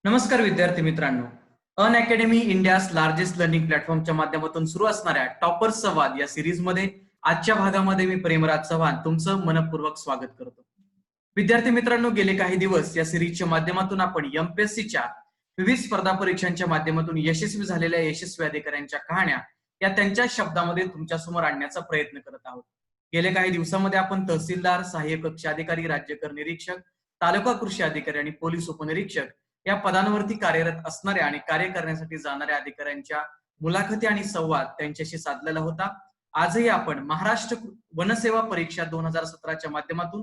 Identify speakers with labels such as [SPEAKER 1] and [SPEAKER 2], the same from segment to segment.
[SPEAKER 1] नमस्कार विद्यार्थी मित्रांनो. अन अकॅडमी इंडियास लार्जेस्ट लर्निंग प्लॅटफॉर्मच्या माध्यमातून सुरू असणाऱ्या टॉपर्स संवाद या सिरीजमध्ये आजच्या भागामध्ये मी प्रेमराज चव्हाण तुमचं मनपूर्वक स्वागत करतो. विद्यार्थी मित्रांनो, गेले काही दिवस या सिरीजच्या माध्यमातून आपण एमपीएससीच्या विविध स्पर्धा परीक्षांच्या माध्यमातून यशस्वी झालेल्या यशस्वी अधिकाऱ्यांच्या कहाण्या या त्यांच्या शब्दामध्ये तुमच्या समोर आणण्याचा प्रयत्न करत आहोत. गेल्या काही दिवसांमध्ये आपण तहसीलदार, सहाय्यक कक्ष अधिकारी, राज्यकर निरीक्षक, तालुका कृषी अधिकारी आणि पोलीस उपनिरीक्षक या पदांवरती कार्यरत असणाऱ्या आणि कार्य करण्यासाठी जाणाऱ्या अधिकाऱ्यांच्या मुलाखती आणि संवाद त्यांच्याशी साधलेला होता. आजही आपण महाराष्ट्र वनसेवा परीक्षा 2017च्या माध्यमातून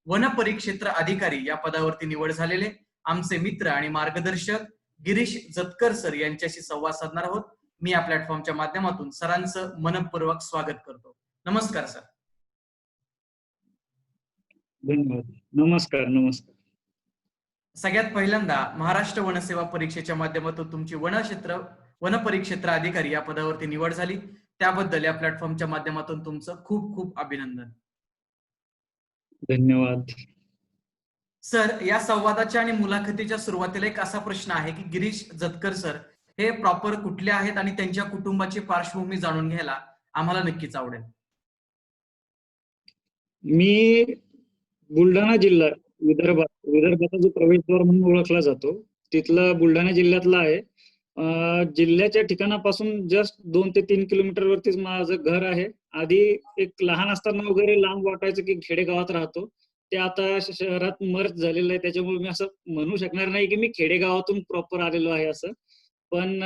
[SPEAKER 1] वन परिक्षेत्र अधिकारी या पदावरती निवड झालेले आमचे मित्र आणि मार्गदर्शक गिरीश जतकर सर यांच्याशी संवाद साधणार आहोत. मी या प्लॅटफॉर्मच्या माध्यमातून सरांचं मनपूर्वक स्वागत करतो. नमस्कार सर.
[SPEAKER 2] धन्यवाद. नमस्कार. नमस्कार.
[SPEAKER 1] सगळ्यात पहिल्यांदा महाराष्ट्र वनसेवा परीक्षेच्या माध्यमातून तुमची वन परिक्षेत्र अधिकारी या पदावरती निवड झाली, त्याबद्दल या प्लॅटफॉर्मच्या माध्यमातून तुमचं खूप खूप अभिनंदन.
[SPEAKER 2] धन्यवाद
[SPEAKER 1] सर. या संवादाच्या आणि मुलाखतीच्या सुरुवातीला एक असा प्रश्न आहे की गिरीश जतकर सर हे प्रॉपर कुठले आहेत आणि त्यांच्या कुटुंबाची पार्श्वभूमी जाणून घ्यायला आम्हाला नक्कीच आवडेल.
[SPEAKER 2] मी बुलढाणा जिल्हा विदर्भाचा जो प्रवेशद्वार म्हणून ओळखला जातो तिथला बुलढाणा जिल्ह्यातला आहे. जिल्ह्याच्या ठिकाणापासून जस्ट 2 ते 3 किलोमीटर वरतीच माझं घर आहे. आधी एक लहान असताना वगैरे लांब वाटायचं की खेडेगावात राहतो, ते आता शहरात मर्ज झालेलं आहे. त्याच्यामुळे मी असं म्हणू शकणार नाही की मी खेडेगावातून प्रॉपर आलेलो आहे असं. पण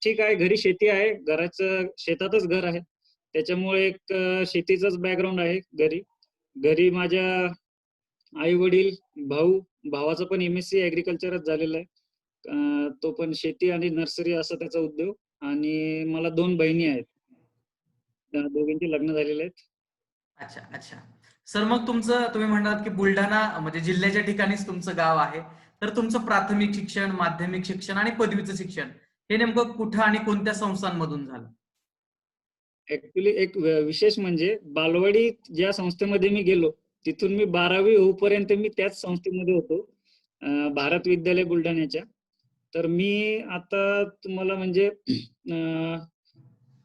[SPEAKER 2] ठीक आहे, घरी शेती आहे, घराचं शेतातच घर आहे, त्याच्यामुळे एक शेतीचाच बॅकग्राऊंड आहे घरी माझ्या आई वडील, भावाचा पण MSc ऍग्रिकल्चरच झालेला आहे. तो पण शेती आणि नर्सरी असा त्याचा उद्योग. आणि मला 2 बहिणी आहेत, त्या दोघींची लग्न झालेले आहेत.
[SPEAKER 1] अच्छा अच्छा सर, मग तुम्ही म्हणालात की बुलढाणा म्हणजे जिल्ह्याच्या ठिकाणीच तुमचं गाव आहे, तर तुमचं प्राथमिक शिक्षण, माध्यमिक शिक्षण आणि पदवीचं शिक्षण हे नेमकं कुठं आणि कोणत्या संस्थांमधून झालं?
[SPEAKER 2] ऍक्च्युली एक विशेष म्हणजे बालवाडी ज्या संस्थेमध्ये मी गेलो तिथून मी 12वी होईपर्यंत मी त्याच संस्थेमध्ये होतो, भारत विद्यालय बुलढाण्याच्या. तर मी आता तुम्हाला म्हणजे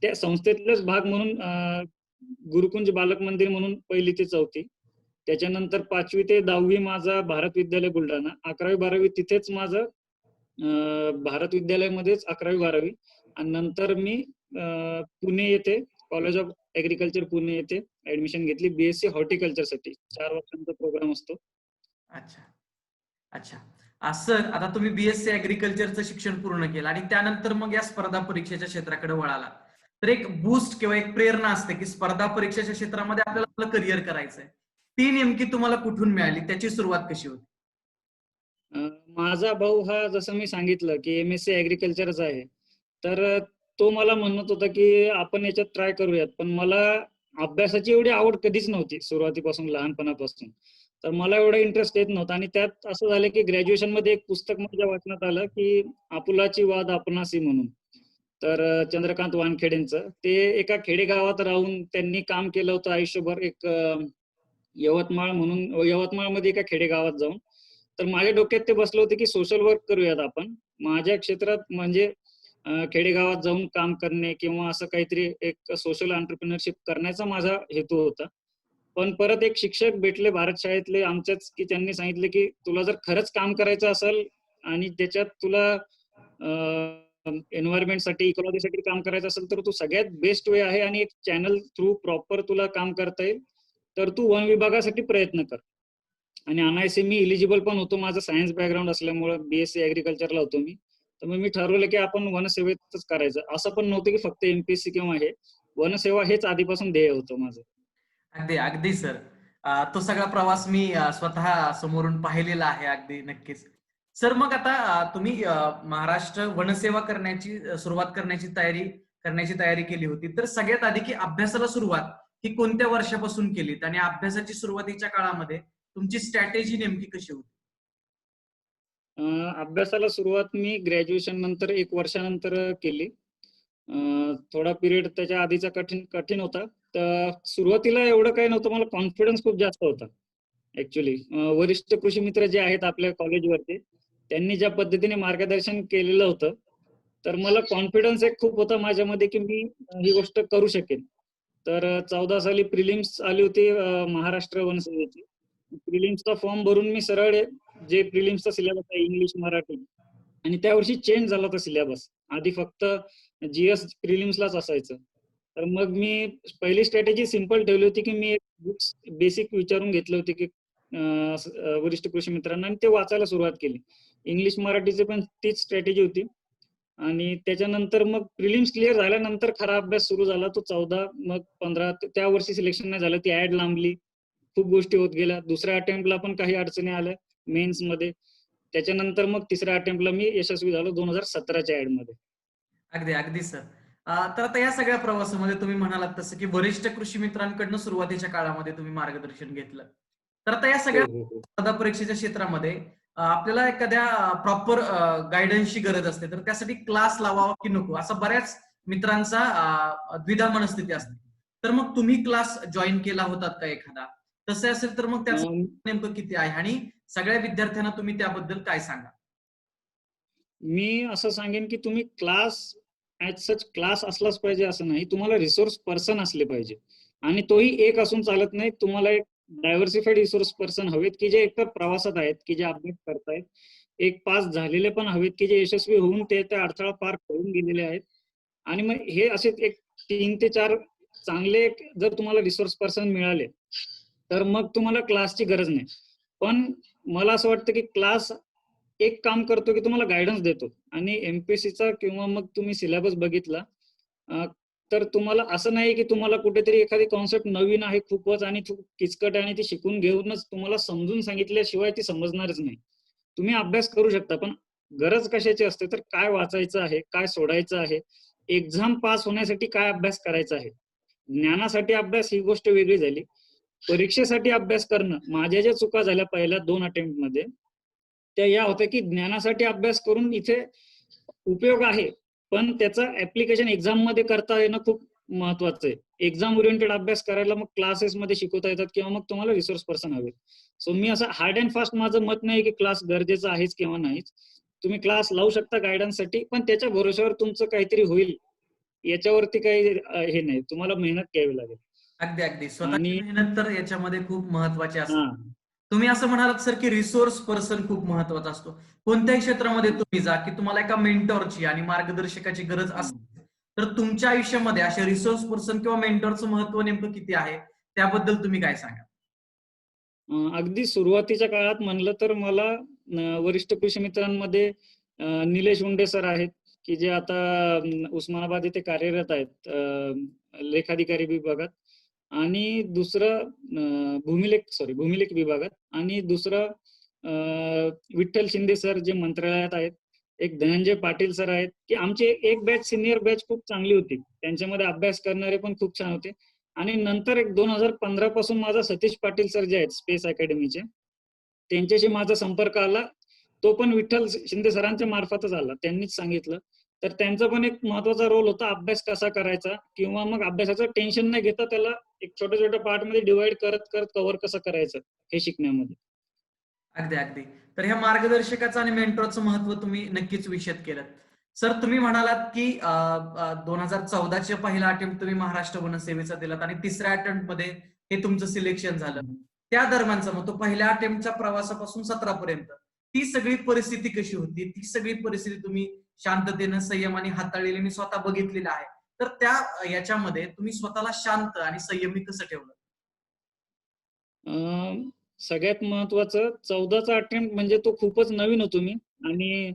[SPEAKER 2] त्या संस्थेतलाच भाग म्हणून गुरुकुंज बालक मंदिर म्हणून 1ली ते 4थी, त्याच्यानंतर 5वी ते 10वी माझा भारत विद्यालय बुलढाणा, 11वी 12वी तिथेच माझं भारत विद्यालयामध्येच 11वी 12वी. आणि नंतर मी पुणे येथे कॉलेज ऑफ ऍग्रिकल्चर पुणे येथे ऍडमिशन घेतली BSc हॉर्टिकल्चर साठी. 4 वर्षांचा प्रोग्राम असतो.
[SPEAKER 1] अच्छा अच्छा. सर, आता तुम्ही BSc ऍग्रिकल्चरचं शिक्षण पूर्ण केलं आणि त्यानंतर मग या स्पर्धा परीक्षेच्या क्षेत्राकडे वळाला, तर एक बूस्ट किंवा एक प्रेरणा असते की स्पर्धा परीक्षेच्या क्षेत्रामध्ये आपल्याला आपलं करिअर करायचंय, ती नेमकी तुम्हाला कुठून मिळाली? त्याची सुरुवात कशी होती?
[SPEAKER 2] माझा भाऊ हा, जसं मी सांगितलं की MSc ऍग्रिकल्चरच आहे, तर तो मला म्हणत होता की आपण याच्यात ट्राय करूयात. पण मला अभ्यासाची एवढी आवड कधीच नव्हती सुरुवातीपासून, लहानपणापासून. तर मला एवढा इंटरेस्ट येत नव्हता. आणि त्यात असं झालं की ग्रॅज्युएशन मध्ये एक पुस्तक माझ्या वाचण्यात आलं की आपुलाची वाद आपणासी म्हणून. तर चंद्रकांत वानखेडेंचं, ते एका खेडेगावात राहून त्यांनी काम केलं होतं आयुष्यभर, एक यवतमाळमध्ये एका खेडेगावात जाऊन. तर माझ्या डोक्यात ते बसलं होतं की सोशल वर्क करूयात आपण माझ्या क्षेत्रात, म्हणजे खेडेगावात जाऊन काम करणे किंवा असं काहीतरी एक सोशल एंटरप्रेन्योरशिप करण्याचा माझा हेतू होता. पण परत एक शिक्षक भेटले भारत शाळेतले आमच्याच, की त्यांनी सांगितले की तुला जर खरंच काम करायचं असेल आणि त्याच्यात तुला एन्व्हायरमेंटसाठी, इकॉलॉजीसाठी काम करायचं असेल, तर तू सगळ्यात बेस्ट वे आहे आणि एक चॅनल थ्रू प्रॉपर तुला काम करता येईल, तर तू वन विभागासाठी प्रयत्न कर. आणि अनायसे मी इलिजिबल पण होतो, माझं सायन्स बॅकग्राऊंड असल्यामुळे BSc ऍग्रिकल्चरला होतो मी. तर मग मी ठरवलं की आपण वनसेवेतच करायचं. असं पण नव्हतं की फक्त MPSC किंवा हे, वनसेवा हेच आधीपासून ध्येय होतं माझं.
[SPEAKER 1] अगदी अगदी सर. तो सगळा प्रवास मी स्वतः समोरून पाहिलेला आहे. अगदी नक्कीच सर. मग आता तुम्ही महाराष्ट्र वनसेवा करण्याची सुरुवात करण्याची तयारी केली होती, तर सगळ्यात आधी की अभ्यासाला सुरुवात ही कोणत्या वर्षापासून केलीत आणि अभ्यासाची सुरुवातीच्या काळामध्ये तुमची स्ट्रॅटेजी नेमकी कशी होती?
[SPEAKER 2] अभ्यासाला सुरुवात मी ग्रॅज्युएशन नंतर 1 वर्षानंतर केली. थोडा पिरियड त्याच्या आधीचा कठीण होता. तर सुरुवातीला एवढं काही नव्हतं, मला कॉन्फिडन्स खूप जास्त होता ऍक्च्युली. वरिष्ठ कृषी मित्र जे आहेत आपल्या कॉलेजवरती, त्यांनी ज्या पद्धतीने मार्गदर्शन केलेलं होतं, तर मला कॉन्फिडन्स एक खूप होता माझ्यामध्ये की मी ही गोष्ट करू शकेन. तर 14 साली प्रिलिम्स आली होती महाराष्ट्र वन सेवेची. प्रिलिम्सचा फॉर्म भरून मी सरळ जे प्रिलिम्सचा सिलेबस आहे इंग्लिश, मराठी आणि त्यावर्षी चेंज झाला होता सिलेबस. आधी फक्त जीएस प्रिलिम्सलाच असायचं. तर मग मी पहिली स्ट्रॅटेजी सिंपल ठेवली होती की मी एक बुक्स बेसिक विचारून घेतले होते की वरिष्ठ कृषी मित्रांना आणि ते वाचायला सुरुवात केली. इंग्लिश मराठीचे पण तीच स्ट्रॅटेजी होती. आणि त्याच्यानंतर मग प्रिलिम्स क्लिअर झाल्यानंतर खरा अभ्यास सुरू झाला तो 14 मग 15 त्या वर्षी सिलेक्शन नाही झालं, ती ऍड लांबली, खूप गोष्टी होत गेल्या. दुसऱ्या अटेम्प्टला पण काही अडचणी आल्या मेन्स मध्ये. त्याच्यानंतर मग तिसऱ्या अटेम्प्टला मी यशस्वी झालो 2017च्या ऍड मध्ये.
[SPEAKER 1] अगदी अगदी सर. तर आता या सगळ्या प्रवासामध्ये तुम्ही म्हणालात तसं की वरिष्ठ कृषी मित्रांकडनं सुरुवातीच्या काळामध्ये तुम्ही मार्गदर्शन घेतलं. तर आता या सगळ्या
[SPEAKER 2] हो हो
[SPEAKER 1] स्पर्धा परीक्षेच्या क्षेत्रामध्ये आपल्याला एखाद्या प्रॉपर गायडन्सची गरज असते, तर त्यासाठी क्लास लावावा की नको असा बऱ्याच मित्रांचा द्विधा मनस्थिती असते. तर मग तुम्ही क्लास जॉईन केला होतात का एखादा? तसे असेल तर मग त्याचं नेमकं किती आहे आणि सगळ्या विद्यार्थ्यांना तुम्ही त्याबद्दल काय सांगा?
[SPEAKER 2] मी असं सांगेन की तुम्ही क्लास ऍज सच क्लास असलाच पाहिजे असं नाही, तुम्हाला रिसोर्स पर्सन असले पाहिजे. आणि तोही एक असून चालत नाही, तुम्हाला एक डायव्हर्सिफाईड रिसोर्स पर्सन हवेत की जे एकतर प्रवासात आहेत, की जे अभ्यास करतायत, एक पास झालेले पण हवेत की जे यशस्वी होऊन ते त्या अडथळा पार करून गेलेले आहेत. आणि मग हे असे एक 3 ते 4 चांगले जर तुम्हाला रिसोर्स पर्सन मिळाले तर मग तुम्हाला क्लासची गरज नाही. पण मला असं वाटतं की क्लास एक काम करतो की तुम्हाला गायडन्स देतो. आणि एमपीएससीचा किंवा मग तुम्ही सिलेबस बघितला तर तुम्हाला असं नाही की तुम्हाला कुठेतरी एखादी कॉन्सेप्ट नवीन आहे खूपच आणि खूप किचकट आहे आणि ती शिकून घेऊनच तुम्हाला समजून सांगितल्याशिवाय ती समजणारच नाही. तुम्ही अभ्यास करू शकता, पण गरज कशाची असते तर काय वाचायचं आहे, काय सोडायचं आहे, एक्झाम पास होण्यासाठी काय अभ्यास करायचा आहे. ज्ञानासाठी अभ्यास ही गोष्ट वेगळी झाली. परीक्षेसाठी अभ्यास करणं, माझ्या ज्या चुका झाल्या पहिल्या 2 अटेम्प्ट मध्ये त्या या होत्या की ज्ञानासाठी अभ्यास करून इथे उपयोग आहे, पण त्याचं ऍप्लिकेशन एक्झाम मध्ये करता येणं खूप महत्वाचं आहे. एक्झाम ओरिएंटेड अभ्यास करायला मग क्लासेस मध्ये शिकवता येतात किंवा मग तुम्हाला रिसोर्स पर्सन हवे. सो मी असं हार्ड अँड फास्ट माझं मत नाही की क्लास गरजेचा आहेच किंवा नाहीच. तुम्ही क्लास लावू शकता गायडन्ससाठी, पण त्याच्या भरोश्यावर तुमचं काहीतरी होईल याच्यावरती काही हे नाही, तुम्हाला मेहनत घ्यावी लागेल.
[SPEAKER 1] अगदी अगदी स्वतःची
[SPEAKER 2] आणि
[SPEAKER 1] मेहनत तर याच्यामध्ये खूप महत्वाची असते.
[SPEAKER 2] हा
[SPEAKER 1] तुम्ही असं म्हणालात सर की रिसोर्स पर्सन खूप महत्वाचा असतो. कोणत्याही क्षेत्रामध्ये तुम्ही जा की तुम्हाला एका मेंटॉरची आणि मार्गदर्शकाची गरज असते, तर तुमच्या आयुष्यामध्ये अशा रिसोर्स पर्सन किंवा मेंटॉरचं महत्व नेमकं किती आहे त्याबद्दल तुम्ही काय सांगा?
[SPEAKER 2] अगदी सुरुवातीच्या काळात म्हणलं तर मला वरिष्ठ कृषी मित्रांमध्ये निलेश उंडे सर आहेत की जे आता उस्मानाबाद येथे कार्यरत आहेत लेखाधिकारी विभागात. आणि दुसरं भूमिलेख विभागात. आणि दुसरं विठ्ठल शिंदे सर जे मंत्रालयात आहेत. एक धनंजय पाटील सर आहेत की आमची एक बॅच सिनियर बॅच खूप चांगली होती, त्यांच्यामध्ये अभ्यास करणारे पण खूप छान होते. आणि नंतर एक 2015 पासून माझा सतीश पाटील सर जे आहेत स्पेस अकॅडमीचे, त्यांच्याशी माझा संपर्क आला. तो पण विठ्ठल शिंदे सरांच्या मार्फतच आला, त्यांनीच सांगितलं. तर त्यांचा पण एक महत्वाचा रोल होता अभ्यास कसा करायचा किंवा मग अभ्यासाचं टेन्शन न घेता त्याला एक छोट्या छोट्या पार्ट मध्ये डिवाइड करत करत कव्हर कसं करायचं हे शिकण्यामध्ये.
[SPEAKER 1] अगदी अगदी. तर ह्या मार्गदर्शकाचं आणि मेंटॉरचं महत्व तुम्ही नक्कीच विशद केलं. सर तुम्ही म्हणालात की 2014च्या पहिला अटेम्प्ट तुम्ही महाराष्ट्र वन सेवेचा दिलात आणि तिसऱ्या अटेम्प्ट मध्ये हे तुमचं सिलेक्शन झालं. त्या दरम्यानचा मग तो पहिल्या अटेम्प्टच्या प्रवासापासून 17 पर्यंत ती सगळी परिस्थिती कशी होती? ती सगळी परिस्थिती तुम्ही शांततेनं संयमाने हाताळलेली मी स्वतः बघितलेलं आहे. तर त्या याच्यामध्ये तुम्ही स्वतःला शांत आणि संयमी कसं ठेवलं?
[SPEAKER 2] सगळ्यात महत्वाचं 14चा अटेम्प्ट म्हणजे तो खूपच नवीन होतो मी. आणि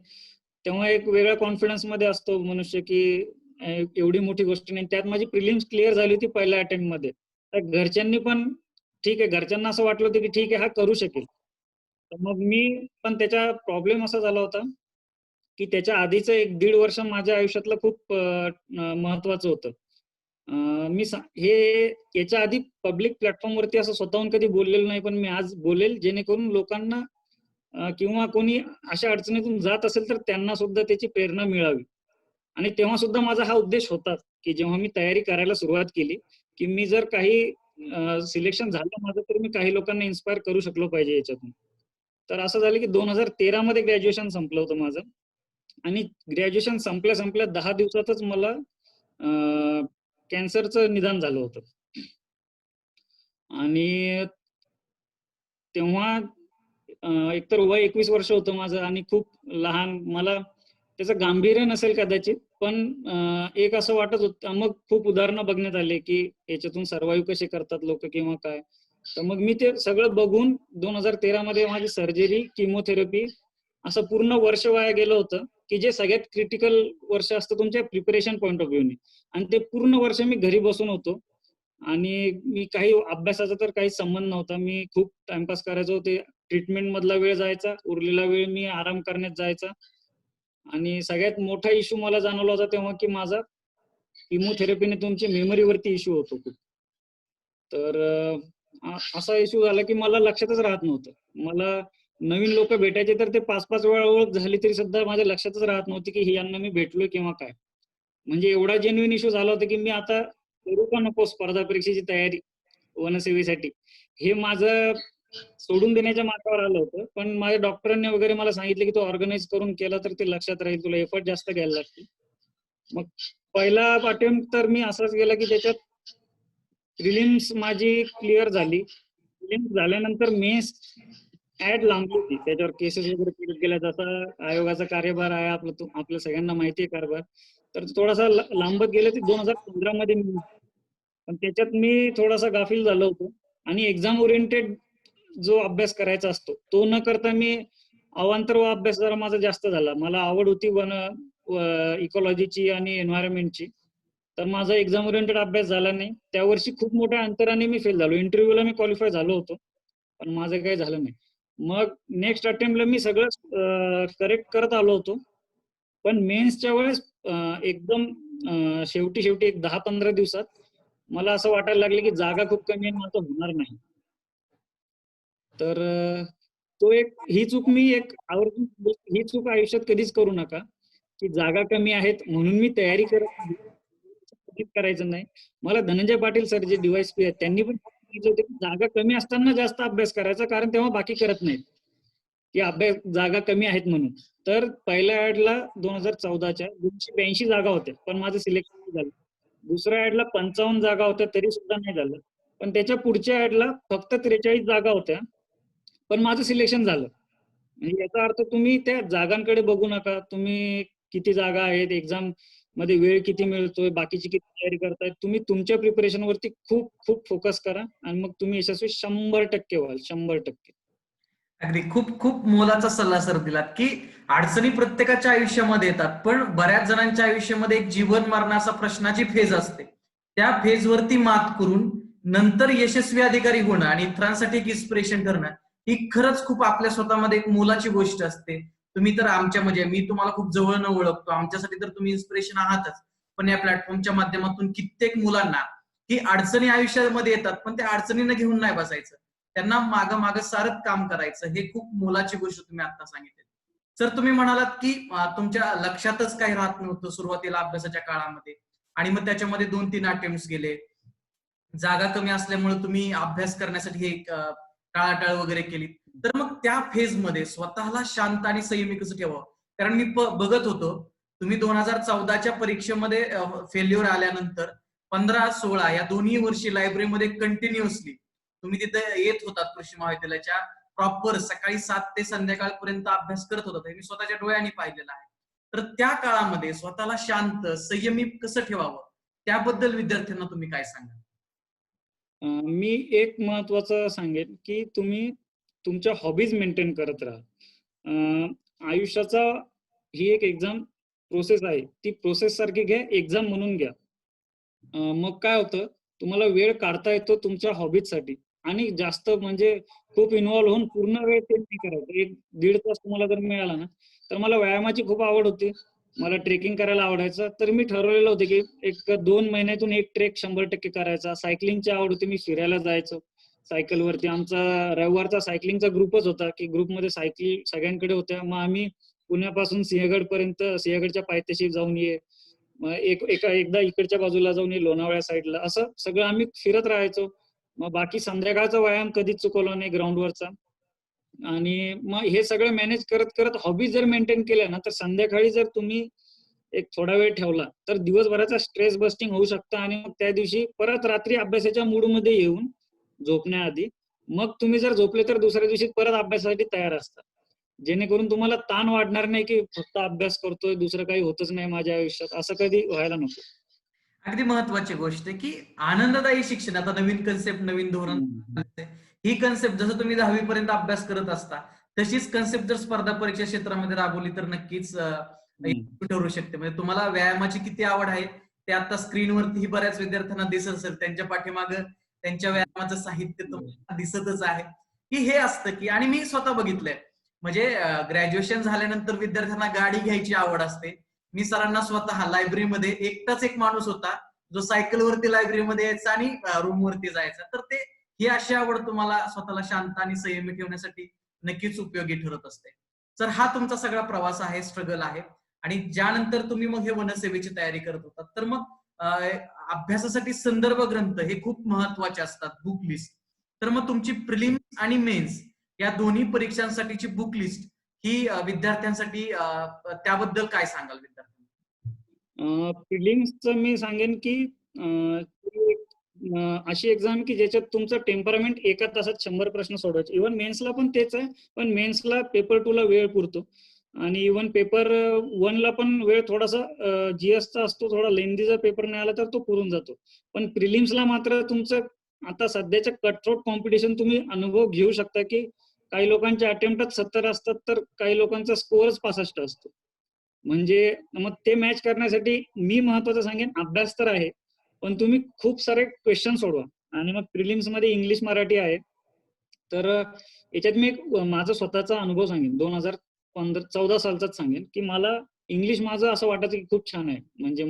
[SPEAKER 2] तेव्हा एक वेगळ्या कॉन्फिडन्स मध्ये असतो मनुष्य की एवढी मोठी गोष्ट नाही. त्यात माझी प्रिलिम्स क्लिअर झाली होती पहिल्या अटेम्प्ट मध्ये. तर घरच्यांनी पण ठीक आहे, घरच्यांना असं वाटलं होतं की ठीक आहे हा करू शकेल. तर मग मी पण त्याचा प्रॉब्लेम असा झाला होता की त्याच्या आधीचं 1-1.5 वर्ष माझ्या आयुष्यातलं खूप महत्वाचं होतं. हे याच्या आधी पब्लिक प्लॅटफॉर्मवरती असं स्वतःहून कधी बोललेलं नाही, पण मी आज बोलेल जेणेकरून लोकांना किंवा कोणी अशा अडचणीतून जात असेल तर त्यांना सुद्धा त्याची प्रेरणा मिळावी. आणि तेव्हा सुद्धा माझा हा उद्देश होता की जेव्हा मी तयारी करायला सुरुवात केली की मी जर काही सिलेक्शन झालं माझं तर मी काही लोकांना इन्स्पायर करू शकलो पाहिजे याच्यातून. तर असं झालं की 2013 मध्ये ग्रॅज्युएशन संपलं होतं माझं. आणि ग्रॅज्युएशन संपल्या संपल्या 10 दिवसातच मला कॅन्सरचं निदान झालं होतं. आणि तेव्हा एकतर वय 21 वर्ष होतं माझं आणि खूप लहान. मला त्याचं गांभीर्य नसेल कदाचित, पण एक असं वाटत होतं. मग खूप उदाहरणं बघण्यात आले की याच्यातून सर्व्हाइव्ह कसे करतात लोक किंवा काय. तर मग मी ते सगळं बघून 2013 मध्ये माझी सर्जरी, किमोथेरपी, असं पूर्ण वर्ष वाया गेलं होतं, की जे सगळ्यात क्रिटिकल वर्ष असतं तुमच्या प्रिपरेशन पॉईंट ऑफ व्ह्यूने. आणि ते पूर्ण वर्ष मी घरी बसून होतो आणि मी काही अभ्यासाचा तर काही संबंध नव्हता. मी खूप टाइमपास करायचो. ते ट्रीटमेंट मधला वेळ जायचा, उरलेला वेळ मी आराम करण्यात जायचा. आणि सगळ्यात मोठा इश्यू मला जाणवला होता तेव्हा की माझा किमोथेरपीने तुमची मेमरीवरती इश्यू होतो खूप. तर असा इश्यू झाला की मला लक्षातच राहत नव्हतं. मला नवीन लोक भेटायचे तर ते 5-5 वेळा ओळख झाली तरी सुद्धा माझ्या लक्षातच राहत नव्हती की यांना मी भेटलोय किंवा काय. म्हणजे एवढा जेन्युइन इश्यू झाला होता की मी आता करू का नको स्पर्धा परीक्षेची तयारी वनसेवेसाठी, हे माझं सोडून देण्याच्या मार्गावर आलं होतं. पण माझ्या डॉक्टरांनी वगैरे मला सांगितलं की तो ऑर्गनाईज करून केला तर ते लक्षात राहील, तुला एफर्ट जास्त घ्यायला लागतील. मग पहिला अटेम्प्ट तर मी असाच गेला की ज्याच्यात प्रिलिम्स माझी क्लिअर झाली. प्रिलिम्स झाल्यानंतर मेन्स ऍड लांबली होती, त्याच्यावर केसेस वगैरे क्लिअर केल्या. जसा आयोगाचा कार्यभार आहे आपल्या सगळ्यांना माहिती आहे कारभार, तर तो थोडासा लांबत गेले ते 2015 मध्ये. पण त्याच्यात मी थोडासा गाफील झालो होतो आणि एक्झाम ओरिएंटेड जो अभ्यास करायचा असतो तो न करता मी अवांतर अभ्यास जरा माझा जास्त झाला. मला आवड होती इकॉलॉजीची आणि एन्व्हायरमेंटची, तर माझा एक्झाम ओरिएंटेड अभ्यास झाला नाही. त्या वर्षी खूप मोठ्या अंतराने मी फेल झालो. इंटरव्ह्यूला मी क्वालिफाय झालो होतो, पण माझं काही झालं नाही. मग नेक्स्ट अटेम्प्टला मी सगळं करेक्ट करत आलो होतो. पण मेन्सच्या वेळेस एकदम शेवटी एक 10-15 दिवसात मला असं वाटायला लागलं की जागा खूप कमी आहे, मला होणार नाही. तर तो ही चूक आयुष्यात कधीच करू नका की जागा कमी आहेत म्हणून मी तयारी करत नाही, कधीच करायचं नाही. मला धनंजय पाटील सर जे DYSP आहेत त्यांनी पण सांगितलं होतं की जागा कमी असताना जास्त अभ्यास करायचा, कारण तेव्हा बाकी करत नाहीत, की अभ्यास जागा कमी आहेत म्हणून. तर पहिल्या ऍडला 2014च्या 282 जागा होत्या, पण माझं सिलेक्शन झालं. दुसऱ्या ऍडला 55 जागा होत्या तरी सुद्धा नाही झालं. पण त्याच्या पुढच्या ऍडला फक्त 43 जागा होत्या, पण माझं सिलेक्शन झालं. म्हणजे याचा अर्थ तुम्ही त्या जागांकडे बघू नका. तुम्ही किती जागा आहेत, एक्झाम मध्ये वेळ किती मिळतोय, बाकीची किती तयारी करतायत, तुम्ही तुमच्या प्रिपरेशन वरती खूप खूप फोकस करा आणि मग तुम्ही यशस्वी 100% व्हाल. 100%.
[SPEAKER 1] अगदी खूप खूप मोलाचा सल्ला सर दिलात की अडचणी प्रत्येकाच्या आयुष्यामध्ये येतात, पण बऱ्याच जणांच्या आयुष्यामध्ये एक जीवन मरणाचा प्रश्नाची फेज असते. त्या फेजवरती मात करून नंतर यशस्वी अधिकारी होणं आणि इतरांसाठी एक इन्स्पिरेशन ठरणं ही खरंच खूप आपल्या स्वतःमध्ये एक मोलाची गोष्ट असते. तुम्ही तर आमच्या म्हणजे मी तुम्हाला खूप जवळनं ओळखतो, आमच्यासाठी तर तुम्ही इन्स्पिरेशन आहातच. पण या प्लॅटफॉर्मच्या माध्यमातून कित्येक मुलांना ही अडचणी आयुष्यामध्ये येतात, पण त्या अडचणींना घेऊन नाही बसायचं, त्यांना माग सारत काम करायचं. हे खूप मोलाची गोष्ट तुम्ही आता सांगितली. सर तुम्ही म्हणालात की तुमच्या लक्षातच काही राहत नव्हतं सुरुवातीला अभ्यासाच्या काळामध्ये, आणि मग त्याच्यामध्ये 2-3 अटेम्प्ट गेले. जागा कमी असल्यामुळे तुम्ही अभ्यास करण्यासाठी हे टाळाटाळ वगैरे केली. तर मग त्या फेज मध्ये स्वतःला शांत आणि संयमी कसं ठेवावं? कारण मी बघत होतो तुम्ही 2014च्या परीक्षेमध्ये फेल्युअर आल्यानंतर 15-16 या दोन्ही वर्षी लायब्ररीमध्ये कंटिन्युअसली तुम्ही तिथे येत होतात कृषी महाविद्यालयाच्या. प्रॉपर सकाळी 7 ते संध्याकाळपर्यंत अभ्यास करत होतात, हे मी स्वतःच्या डोळ्यांनी पाहिलेलं आहे. तर त्या काळामध्ये स्वतःला शांत संयमी कसं ठेवावं त्याबद्दल विद्यार्थ्यांना तुम्ही काय सांगाल?
[SPEAKER 2] मी एक महत्वाचं सांगेन की तुम्ही तुमच्या हॉबीज मेंटेन करत राहा. आयुष्याचा ही एक एक्झाम प्रोसेस आहे, ती प्रोसेस सारखी घ्या, एक्झाम म्हणून घ्या. मग काय होतं, तुम्हाला वेळ काढता येतो तुमच्या हॉबीजसाठी. आणि जास्त म्हणजे खूप इन्व्हॉल्व होऊन पूर्ण वेळ ते नाही करायचं. 1-1.5 तास तुम्हाला जर मिळाला ना, तर मला व्यायामाची खूप आवड होती, मला ट्रेकिंग करायला आवडायचं, तर मी ठरवलेलं होतं की एक 2 महिन्यातून एक ट्रेक 100% करायचा. सायकलिंगची आवड होती, मी फिरायला जायचो सायकलवरती. आमचा रविवारचा सायकलिंगचा ग्रुपच होता की ग्रुपमध्ये सायकल सगळ्यांकडे होत्या. मग आम्ही पुण्यापासून सिंहगड पर्यंत, सिंहगडच्या पायथ्याशी जाऊन ये, मग एकदा इकडच्या बाजूला जाऊन ये लोणावळ्या साईडला, असं सगळं आम्ही फिरत राहायचो. मग बाकी संध्याकाळचा व्यायाम कधीच चुकवला नाही ग्राउंडवरचा. आणि मग हे सगळं मॅनेज करत करत हॉबी जर मेंटेन केल्या ना, तर संध्याकाळी जर तुम्ही एक थोडा वेळ ठेवला तर दिवसभराचा स्ट्रेस बस्टिंग होऊ शकतं आणि मग त्या दिवशी परत रात्री अभ्यासाच्या मूडमध्ये येऊन झोपण्याआधी मग तुम्ही जर झोपले तर दुसऱ्या दिवशी परत अभ्यासासाठी तयार असता. जेणेकरून तुम्हाला ताण वाढणार नाही की फक्त अभ्यास करतोय, दुसरं काही होतच नाही माझ्या आयुष्यात, असं कधी व्हायला नको.
[SPEAKER 1] अगदी महत्वाची गोष्ट आहे की आनंददायी शिक्षण. आता नवीन कन्सेप्ट, नवीन धोरण,
[SPEAKER 2] हम्म.
[SPEAKER 1] ही कन्सेप्ट जसं तुम्ही 10वी पर्यंत अभ्यास करत असता तशीच कन्सेप्ट जर स्पर्धा परीक्षा क्षेत्रामध्ये राबवली तर नक्कीच
[SPEAKER 2] हम्म.
[SPEAKER 1] ठरू शकते. म्हणजे तुम्हाला व्यायामाची किती आवड आहे ते आता स्क्रीनवरती बऱ्याच विद्यार्थ्यांना दिसत असेल, त्यांच्या पाठीमागं त्यांच्या व्यायामाचं साहित्य तुम्हाला दिसतच आहे. की हे असतं की, आणि मी स्वतः बघितलंय म्हणजे ग्रॅज्युएशन झाल्यानंतर विद्यार्थ्यांना गाडी घ्यायची आवड असते. मी सरांना स्वतः लायब्ररीमध्ये एकटाच एक माणूस होता जो सायकलवरती लायब्ररीमध्ये यायचा आणि रूम वरती जायचा. तर ते ही अशी आवड तुम्हाला स्वतःला शांत आणि संयमी ठेवण्यासाठी नक्कीच उपयोगी ठरत असते. तर हा तुमचा सगळा प्रवास आहे, स्ट्रगल आहे. आणि ज्यानंतर तुम्ही मग हे वनसेवेची तयारी करत होता, तर मग अभ्यासासाठी संदर्भ ग्रंथ हे खूप महत्वाचे असतात, बुक लिस्ट. तर मग तुमची प्रिलिम्स आणि मेन्स या दोन्ही परीक्षांसाठीची बुक लिस्ट ही विद्यार्थ्यांसाठी त्याबद्दल काय सांगाल विद्यार्थ्यांना?
[SPEAKER 2] प्रिलिम्सचं मी सांगेन की ती अशी एक्झाम की ज्याच्यात तुमचं टेम्परामेंट एका तासात 100 प्रश्न सोडवायचे. इव्हन मेन्सला पण तेच आहे, पण मेन्सला पेपर 2 ला वेळ पुरतो आणि इव्हन पेपर 1 ला पण वेळ थोडासा जीएसचा असतो, थोडा लेंदी जर पेपर नाही आला तर तो पुरून जातो. पण प्रिलिम्सला मात्र तुमचं आता सध्याच्या कटथ्रोट कॉम्पिटिशन तुम्ही अनुभव घेऊ शकता की काही लोकांचे अटेम्प्टच 70 असतात तर काही लोकांचा स्कोअरच 65 असतो. म्हणजे मग ते मॅच करण्यासाठी मी महत्वाचं सांगेन, अभ्यास तर आहे पण तुम्ही खूप सारे क्वेश्चन सोडवा. आणि मग प्रिलिम्स मध्ये इंग्लिश मराठी आहे. तर याच्यात मी एक माझा स्वतःचा अनुभव सांगेन. 2014 सालचाच सांगेन की मला इंग्लिश माझं असं वाटायचं की खूप छान आहे. म्हणजे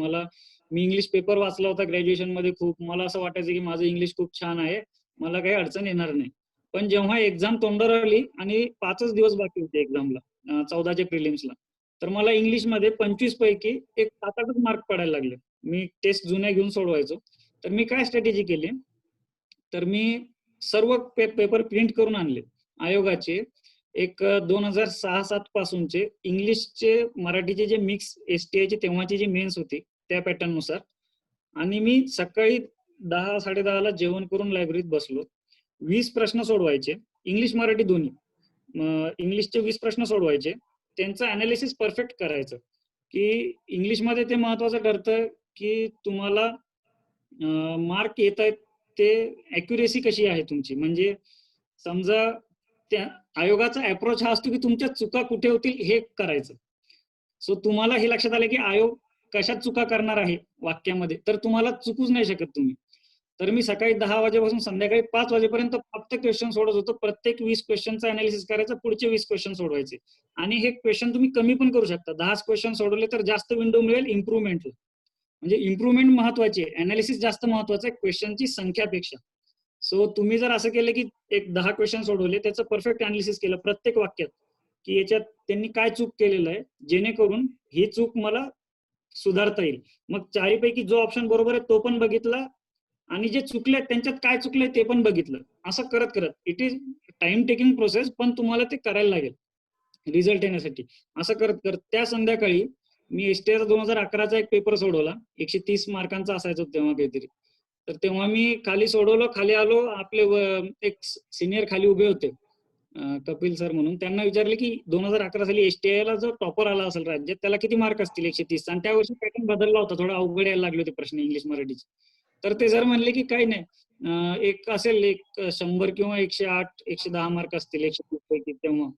[SPEAKER 2] मी इंग्लिश पेपर वाचला होता ग्रॅज्युएशन मध्ये खूप. मला असं वाटायचं की माझं इंग्लिश खूप छान आहे, मला काही अडचण येणार नाही. पण जेव्हा एक्झाम तोंडावर आली आणि 5च दिवस बाकी होते एक्झामला, 14च्या प्रिलिम्सला, तर मला इंग्लिशमध्ये 25 पैकी एक 7-8च मार्क पडायला लागले. मी टेस्ट जुन्या घेऊन सोडवायचो. तर मी काय स्ट्रॅटेजी केली, तर मी सर्व पेपर प्रिंट करून आणले आयोगाचे. एक 2006-07 पासूनचे इंग्लिशचे मराठीचे जे मिक्स एसटीआयचे तेव्हाची जी मेन्स होती त्या पॅटर्न नुसार. आणि मी सकाळी 10-10:30ला जेवण करून लायब्ररीत बसलो. 20 प्रश्न सोडवायचे, इंग्लिश मराठी दोन्ही. इंग्लिशचे 20 प्रश्न सोडवायचे, त्यांचं अनालिसिस परफेक्ट करायचं. की इंग्लिशमध्ये ते महत्वाचं ठरतं की तुम्हाला मार्क येत आहेत ते अॅक्युरेसी कशी आहे तुमची. म्हणजे समजा त्या आयोगाचा अप्रोच हा असतो की तुमच्या चुका कुठे होतील हे करायचं. सो तुम्हाला हे लक्षात आलं की आयोग कशात चुका करणार आहे वाक्यामध्ये, तर तुम्हाला चुकूच नाही शकत तुम्ही. तर मी सकाळी 10 वाजेपासून संध्याकाळी 5 वाजेपर्यंत फक्त क्वेश्चन सोडत होतो. प्रत्येक 20 क्वेश्चनचा अनालिसिस करायचा, पुढचे 20 क्वेश्चन सोडवायचे. आणि हे क्वेश्चन तुम्ही कमी पण करू शकता. 10 क्वेश्चन सोडवले तर जास्त विंडो मिळेल इम्प्रुव्हमेंटला. म्हणजे इम्प्रुव्हमेंट महत्वाची आहे, अनालिसिस जास्त महत्वाचं आहे क्वेश्चनची संख्यापेक्षा. सो तुम्ही जर असं केलं की एक 10 क्वेश्चन सोडवले, त्याचं परफेक्ट अनालिसिस केलं प्रत्येक वाक्यात की याच्यात त्यांनी काय चूक केलेलं आहे, जेणेकरून ही चूक मला सुधारता येईल. मग चारीपैकी जो ऑप्शन बरोबर आहे तो पण बघितला आणि जे चुकले त्यांच्यात काय चुकले ते पण बघितलं. असं करत करत it is time taking process, पण तुम्हाला ते करायला लागेल रिझल्ट येण्यासाठी. असं करत करत त्या संध्याकाळी मी एसटीआयचा 2011चा एक पेपर सोडवला. 130 मार्कांचा असायचा तेव्हा काहीतरी. तर तेव्हा मी खाली सोडवलं, खाली आलो. आपले एक सिनियर खाली उभे होते, कपिल सर म्हणून. त्यांना विचारले की 2011 साली एसटीआयला जो टॉपर आला असेल राज्यात त्याला किती मार्क असतील 130. आणि त्या वर्षी पॅटर्न बदलला होता, थोडा अवघड यायला लागले होते प्रश्न इंग्लिश मराठीचे. तर ते सर म्हणले की काही नाही, एक असेल एक 100 किंवा 108 110 मार्क असतील 130 पैकी तेव्हा.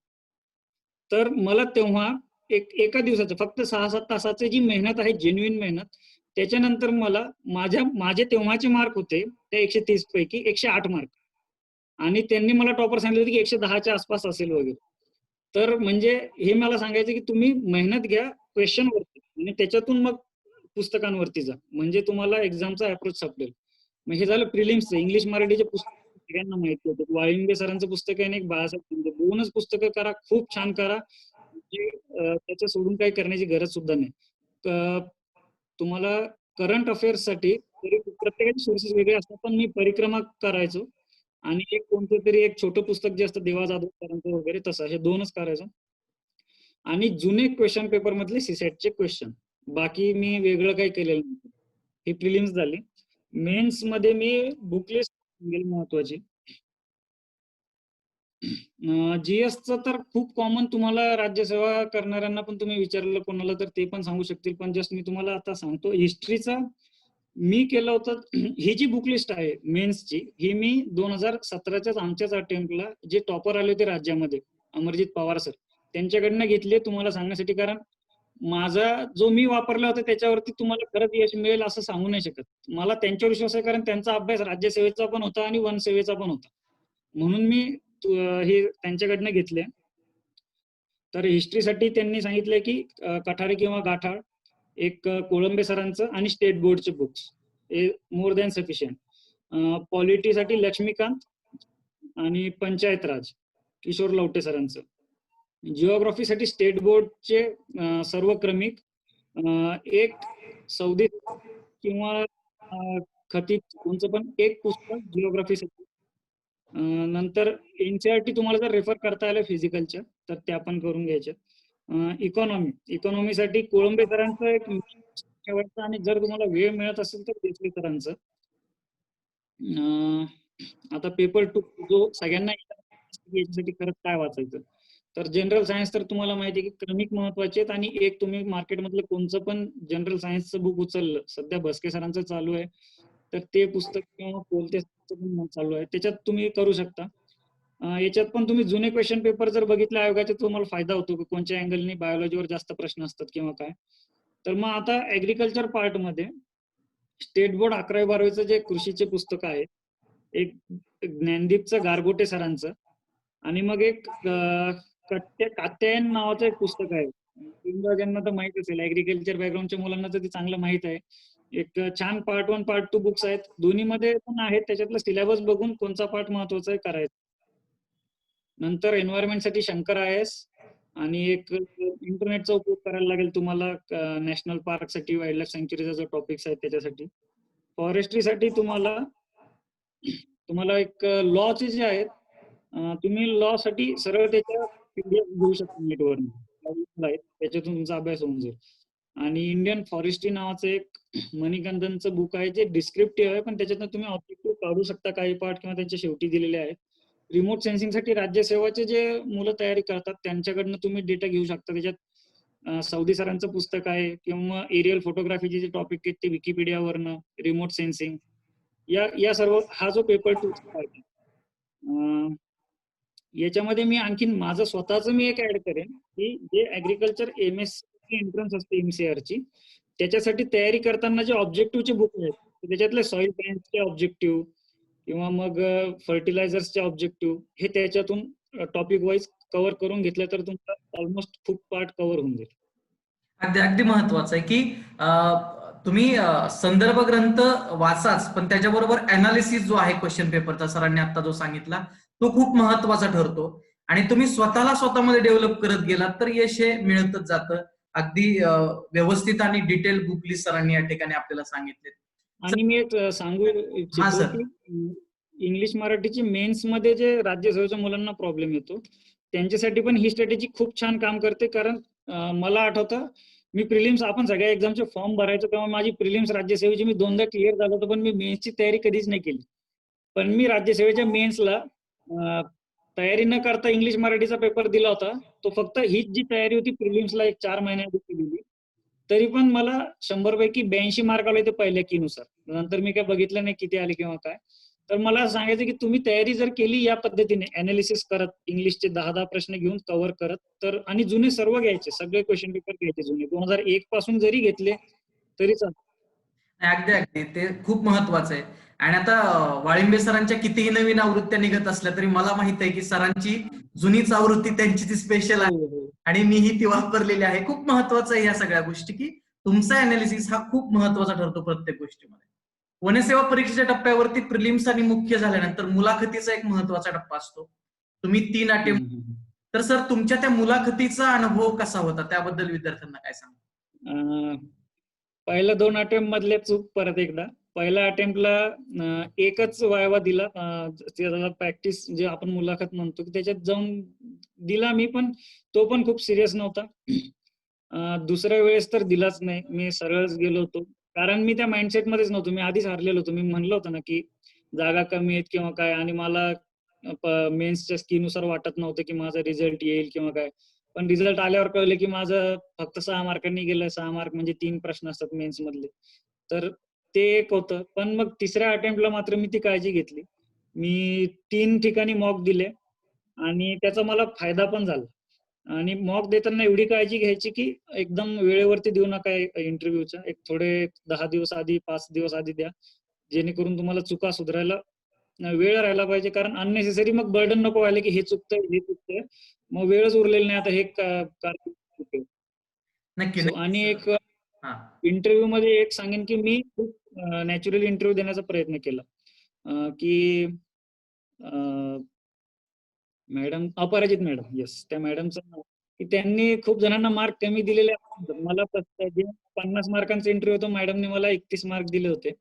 [SPEAKER 2] तर मला तेव्हा एका दिवसाचं फक्त 6-7 तासाची जी मेहनत आहे, जेन्युइन मेहनत, त्याच्यानंतर मला माझे तेव्हाचे मार्क होते त्या 130 पैकी 108 मार्क. आणि त्यांनी मला टॉपर सांगितलं होतं की 110च्या आसपास असेल वगैरे. तर म्हणजे हे मला सांगायचं की तुम्ही मेहनत घ्या क्वेश्चनवरती आणि त्याच्यातून मग पुस्तकांवरती जा, म्हणजे तुम्हाला एक्झामचा अप्रोच सापडेल. मग हे झालं प्रिलिम्सचं. इंग्लिश मराठीचे पुस्तक सगळ्यांना माहिती होतं. वाळिंबे सरांचं पुस्तक आहे आणि एक बाळासाहेब शिंदे, 2च पुस्तकं करा, खूप छान करा. म्हणजे त्याच्या सोडून काही करण्याची गरज सुद्धा नाही. तुम्हाला करंट अफेअर्ससाठी प्रत्येकाचे सोर्सेस वेगळे असतात, पण मी परिक्रमा करायचो. आणि एक कोणतं तरी एक छोटं पुस्तक जे असतं देवा जाधव सरांचं वगैरे तसं, हे 2च करायचं. आणि जुने क्वेश्चन पेपर मधले सीसॅटचे क्वेश्चन, बाकी मी वेगळं काही केलेलं नाही. ही प्रिलिम्स झाली. मेन्स मध्ये मी बुक लिस्ट महत्वाची. जीएसचं तर खूप कॉमन, तुम्हाला राज्यसेवा करणाऱ्यांना पण तुम्ही विचारलं कोणाला तर ते पण सांगू शकतील, पण जस्ट मी तुम्हाला आता सांगतो. हिस्ट्रीचा मी केलं होतं. ही जी बुक लिस्ट आहे मेन्सची, ही मी 2017च्याच आमच्याच अटेम्प्टला जे टॉपर आले होते राज्यामध्ये, अमरजित पवार सर, त्यांच्याकडनं घेतले तुम्हाला सांगण्यासाठी. कारण माझा जो मी वापरला होता त्याच्यावरती तुम्हाला खरंच यश मिळेल असं सांगू नाही शकत. मला त्यांच्यावर विश्वास आहे, कारण त्यांचा अभ्यास राज्यसेवेचा पण होता आणि वनसेवेचा पण होता, म्हणून मी हे त्यांच्याकडनं घेतले. तर हिस्ट्रीसाठी त्यांनी सांगितलंय की कठारे किंवा गाठाळ, एक कोळंबे सरांचं आणि स्टेट बोर्डचे बुक्स, हे मोर दॅन सफिशियंट. पॉलिटीसाठी लक्ष्मीकांत आणि पंचायत राज किशोर लवटे सरांचं. जिओग्राफीसाठी स्टेट बोर्डचे सर्व क्रमिक, एक सौदी किंवा खतीत कोणचं पण एक पुस्तक जिओग्राफीसाठी. नंतर एनसीईआरटी तुम्हाला जर रेफर करता आलं फिजिकलच्या तर त्या पण करून घ्यायच्या. इकॉनॉमीसाठी कोळंबे सरांचं एक शेवटचं, आणि जर तुम्हाला वेळ मिळत असेल तर देसले सरांचं. आता पेपर 2 जो सगळ्यांना याच्यासाठी खरंच काय वाचायचं, तर जनरल सायन्स तर तुम्हाला माहिती आहे की क्रमिक महत्वाचे आहेत. आणि एक तुम्ही मार्केटमधलं कोणचं पण जनरल सायन्सचं बुक उचललं, सध्या भस्के सरांचं चालू आहे, तर ते पुस्तक किंवा कोलते पण चालू आहे, त्याच्यात तुम्ही करू शकता. याच्यात पण तुम्ही जुने क्वेश्चन पेपर जर बघितले आयोगाचे, तुम्हाला फायदा होतो की कोणत्या अँगलनी बायोलॉजीवर जास्त प्रश्न असतात किंवा काय. तर मग आता ऍग्रिकल्चर पार्ट मध्ये स्टेट बोर्ड 11वी-12वीचं जे कृषीचे पुस्तक आहे, एक ज्ञानदीपचं गारगोटे सरांचं, आणि मग एक कात्यायन नावाचं एक पुस्तक आहे. ज्यांना तर माहित असेल, ऍग्रिकल्चर बॅकग्राऊंडच्या मुलांना तर ते चांगलं माहित आहे. एक छान पार्ट 1 पार्ट 2 बुक्स आहेत, दोन्हीमध्ये पण आहेत. त्याच्यातलं सिलेबस बघून कोणचा पार्ट महत्वाचा आहे करायचा. नंतर एन्व्हायरमेंटसाठी शंकर IAS, आणि एक इंटरनेटचा उपयोग करायला लागेल तुम्हाला नॅशनल पार्कसाठी, वाईल्ड लाईफ सँक्च्युरीचा जो टॉपिक्स आहेत त्याच्यासाठी. फॉरेस्ट्रीसाठी तुम्हाला एक लॉचे जे आहेत, तुम्ही लॉ साठी सरळ त्याच्या PDF घेऊ शकता नेटवरून, त्याच्यातून तुमचा अभ्यास होऊन जाईल. आणि इंडियन फॉरेस्ट्री नावाचं एक मणिकंदनचं बुक आहे, जे डिस्क्रिप्टिव्ह आहे, पण त्याच्यातून तुम्ही ऑब्जेक्टिव्ह काढू शकता काही पार्ट, किंवा त्यांच्या शेवटी दिलेले आहेत. रिमोट सेन्सिंगसाठी राज्यसेवाचे जे मुलं तयारी करतात त्यांच्याकडनं तुम्ही डेटा घेऊ शकता. त्याच्यात सौदी सरांचं पुस्तक आहे, किंवा एरियल फोटोग्राफीचे जे टॉपिक आहेत ते विकिपीडियावरनं, रिमोट सेन्सिंग, या सर्व हा जो पेपर 2 आहे. याच्यामध्ये मी आणखीन माझं स्वतःचं मी एक ऍड करेन की जे ऍग्रिकल्चर MS एंट्रन्स असते MCR ची, त्याच्यासाठी तयारी करताना जे ऑब्जेक्टिव्हचे बुक आहेत, त्याच्यातले सॉइल सायन्सचे ऑब्जेक्टिव्ह किंवा मग फर्टिलायझर्सचे ऑब्जेक्टिव्ह, हे त्याच्यातून टॉपिक वाईज कव्हर करून घेतलं तर तुमचा ऑलमोस्ट खूप पार्ट कव्हर होऊन जाईल.
[SPEAKER 1] अगदी अगदी महत्वाचं आहे की तुम्ही संदर्भ ग्रंथ वाचाच, पण त्याच्याबरोबर अनालिसिस जो आहे क्वेश्चन पेपरचा, सरांनी आता जो सांगितला तो खूप महत्वाचा ठरतो. आणि तुम्ही स्वतःला स्वतःमध्ये डेव्हलप करत गेलात तर यश हे मिळतच जातं. अगदी व्यवस्थित आणि डिटेल बुक लिस्ट सरांनी या ठिकाणी आपल्याला सांगितले.
[SPEAKER 2] आणि मी एक सांगू
[SPEAKER 1] हा
[SPEAKER 2] इच्छितो
[SPEAKER 1] सर.
[SPEAKER 2] की इंग्लिश मराठीची मेन्स मध्ये जे राज्यसेवेच्या मुलांना प्रॉब्लेम येतो, त्यांच्यासाठी पण ही स्ट्रॅटेजी खूप छान काम करते. कारण मला आठवतं, मी प्रिलिम्स, आपण सगळ्या एक्झामचे फॉर्म भरायचो तेव्हा माझी प्रिलिम्स राज्यसेवेची मी 2दा क्लिअर झालो होतो, पण मी मेन्सची तयारी कधीच नाही केली. पण मी राज्यसेवेच्या मेन्सला तयारी न करता इंग्लिश मराठीचा पेपर दिला होता. तो फक्त हीच जी तयारी होती प्रिलिम्सला एक 4 महिन्याआधी केलेली, तरी पण मला 100 पैकी 82 मार्क आले होते पहिल्या कीनुसार. नंतर मी काय बघितलं नाही किती आले किंवा काय. तर मला सांगायचं की तुम्ही तयारी जर केली या पद्धतीने, अनालिसिस करत, इंग्लिशचे 10-10 प्रश्न घेऊन कव्हर करत, तर आणि जुने सर्व घ्यायचे, सगळे क्वेश्चन पेपर घ्यायचे जुने 2001 पासून जरी घेतले तरी चालतं.
[SPEAKER 1] अगदी अगदी ते खूप महत्वाचं आहे. आणि आता वाळिंबे सरांच्या कितीही नवीन आवृत्त्या निघत असल्या तरी मला माहित आहे की सरांची जुनीच आवृत्ती त्यांची ती स्पेशल आहे,
[SPEAKER 2] हो, हो.
[SPEAKER 1] आणि मीही ती वापरलेली आहे. खूप महत्वाचं आहे या सगळ्या गोष्टी, की तुमचा अनालिसिस हा खूप महत्वाचा ठरतो प्रत्येक गोष्टीमध्ये. वनसेवा परीक्षेच्या टप्प्यावरती प्रिलिम्स आणि मुख्य झाल्यानंतर मुलाखतीचा एक महत्वाचा टप्पा असतो. तुम्ही 3 अटेम्प्ट. तर सर तुमच्या त्या मुलाखतीचा अनुभव कसा होता, त्याबद्दल विद्यार्थ्यांना काय सांगा.
[SPEAKER 2] पहिल्या 2 अटेम्प्ट मधले चूक परत एकदा. पहिल्या अटेम्प्टला एकच वायवा दिला. त्याला प्रॅक्टिस जे आपण मुलाखत म्हणतो की त्याच्यात जाऊन दिला मी, पण तो पण खूप सिरियस नव्हता. दुसऱ्या वेळेस तर दिलाच नाही, मी सरळच गेलो होतो. कारण मी त्या माइंडसेट मध्येच नव्हतो, मी आधीच हारलेलो होतो. मी म्हणलं होतं ना की जागा कमी आहेत किंवा काय, आणि मला मेन्सच्या स्कीनुसार वाटत नव्हतं की माझा रिझल्ट येईल किंवा काय. पण रिझल्ट आल्यावर कळलं की माझं फक्त 6 मार्कांनी गेलं. 6 मार्क म्हणजे 3 प्रश्न असतात मेन्स मधले. तर ते एक होतं. पण मग तिसऱ्या अटेम्प्टला मात्र मी ती काळजी घेतली. मी 3 ठिकाणी मॉक दिले आणि त्याचा मला फायदा पण झाला. आणि मॉक देताना एवढी काळजी घ्यायची की एकदम वेळेवरती देऊ नका इंटरव्ह्यूच्या. एक थोडे 10 दिवस आधी, 5 दिवस आधी द्या. जेणेकरून तुम्हाला चुका सुधारायला वेळ राहायला पाहिजे. कारण अननेसेसरी मग बर्डन नको व्हायला की हे चुकतंय, हे चुकतंय. मग वेळच उरलेली नाही आता हे कारण.
[SPEAKER 1] नक्की
[SPEAKER 2] सो आणि
[SPEAKER 1] नक्कीच.
[SPEAKER 2] एक
[SPEAKER 1] हा.
[SPEAKER 2] इंटरव्ह्यू मध्ये एक सांगेन की मी खूप नॅचरल इंटरव्ह्यू देण्याचा प्रयत्न केला. की मॅडम अपराजित मॅडम, येस, त्या मॅडमचं नाव, की त्यांनी खूप जणांना मार्क कमी दिलेले असतात. मला जे 50 मार्कांचा इंटरव्ह्यू होता, मॅडमने मला 31 मार्क दिले होते.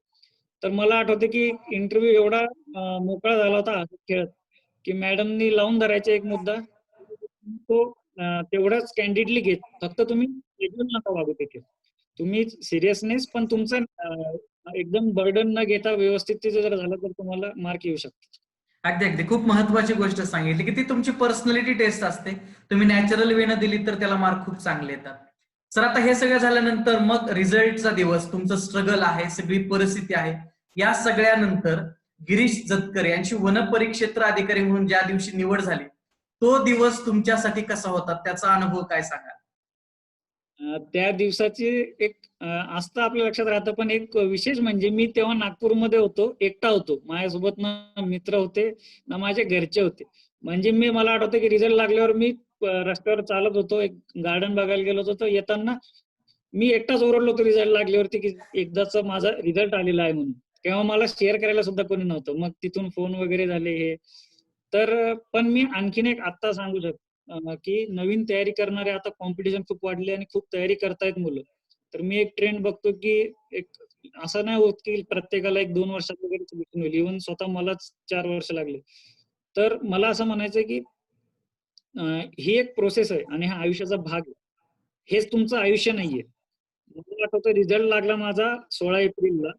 [SPEAKER 2] तर मला आठवतं की इंटरव्ह्यू एवढा मोकळा झाला होता हसत खेळत, की मॅडमनी लावून धरायचा एक मुद्दा, तो तेवढाच कॅन्डिडली घेत. फक्त तुम्ही शेड्यूल नका वागू तिथे. तुम्ही सिरियसनेस पण तुमचं एकदम बर्डन न घेता व्यवस्थित ते जर झालं तर तुम्हाला मार्क येऊ शकतात.
[SPEAKER 1] अगदी अगदी खूप महत्वाची गोष्ट सांगितली की ती तुमची पर्सनॅलिटी टेस्ट असते. तुम्ही नॅचरल वेनं दिली तर त्याला मार्क खूप चांगले येतात. सर, आता हे सगळं झाल्यानंतर मग रिझल्टचा दिवस, तुमचं स्ट्रगल आहे, सगळी परिस्थिती आहे, या सगळ्यानंतर गिरीश जतकर यांची वनपरिक्षेत्र अधिकारी म्हणून ज्या दिवशी निवड झाली, तो दिवस तुमच्यासाठी कसा होता, त्याचा अनुभव काय सांगा?
[SPEAKER 2] त्या दिवसाची एक आस्था आपल्या लक्षात राहतं. पण एक विशेष म्हणजे मी तेव्हा नागपूरमध्ये होतो, एकटा होतो. माझ्यासोबत ना मित्र होते ना माझे घरचे होते. म्हणजे मला आठवतं की रिझल्ट लागल्यावर मी रस्त्यावर चालत होतो, एक गार्डन बघायला गेलो होतो. तर येताना मी एकटाच ओरडलो होतो रिझल्ट लागल्यावरती की एकदाच माझा रिझल्ट आलेला आहे म्हणून. तेव्हा मला शेअर करायला सुद्धा कोणी नव्हतं. मग तिथून फोन वगैरे झाले हे. तर पण मी आणखीन एक आत्ता सांगू शकतो की नवीन तयारी करणारे, आता कॉम्पिटिशन खूप वाढले आणि खूप तयारी करतायत मुलं. तर मी एक ट्रेंड बघतो की एक असं नाही होत की प्रत्येकाला 1-2 वर्षात वगैरे सिलेक्शन होईल. इव्हन स्वतः मलाच 4 वर्ष लागले. तर मला असं म्हणायचंय की ही एक प्रोसेस आहे आणि हा आयुष्याचा भाग आहे. हेच तुमचं आयुष्य नाहीये. मला आठवतं रिझल्ट लागला माझा 16 एप्रिलला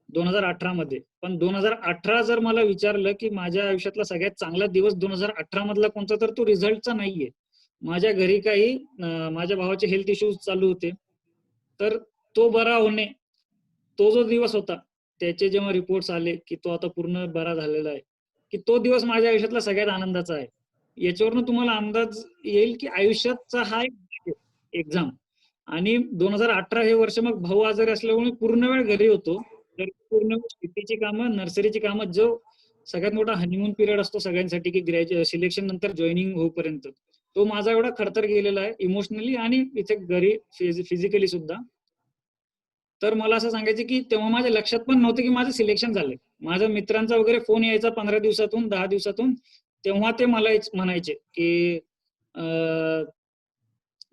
[SPEAKER 2] 2018 मध्ये. पण 2018 जर मला विचारलं की माझ्या आयुष्यातला सगळ्यात चांगला दिवस 2018 मधला कोणता, तर तो रिझल्टचा नाहीये. माझ्या घरी काही माझ्या भावाचे हेल्थ इश्यूज चालू होते. तर तो बरा होणे, तो जो दिवस होता, त्याचे जेव्हा रिपोर्ट्स आले की तो आता पूर्ण बरा झालेला आहे, की तो दिवस माझ्या आयुष्यातला सगळ्यात आनंदाचा आहे. याच्यावरनं तुम्हाला अंदाज येईल की आयुष्याचा हा एक एक्झाम. आणि 2018 हे वर्ष मग भाऊ आजारी असल्यामुळे पूर्ण वेळ घरी होतो. तर पूर्ण वेळ शेतीची कामं, नर्सरीची कामं, जो सगळ्यात मोठा हनीमून पिरियड असतो सगळ्यांसाठी की सिलेक्शन नंतर जॉईनिंग होईपर्यंत, तो माझा एवढा खडतर गेलेला आहे इमोशनली आणि इथे घरी फिजिकली सुद्धा. तर मला असं सांगायचं की तेव्हा माझ्या लक्षात पण नव्हतं की माझं सिलेक्शन झालंय. माझ्या मित्रांचा वगैरे फोन यायचा 15 दिवसातून, 10 दिवसातून. तेव्हा ते मला म्हणायचे की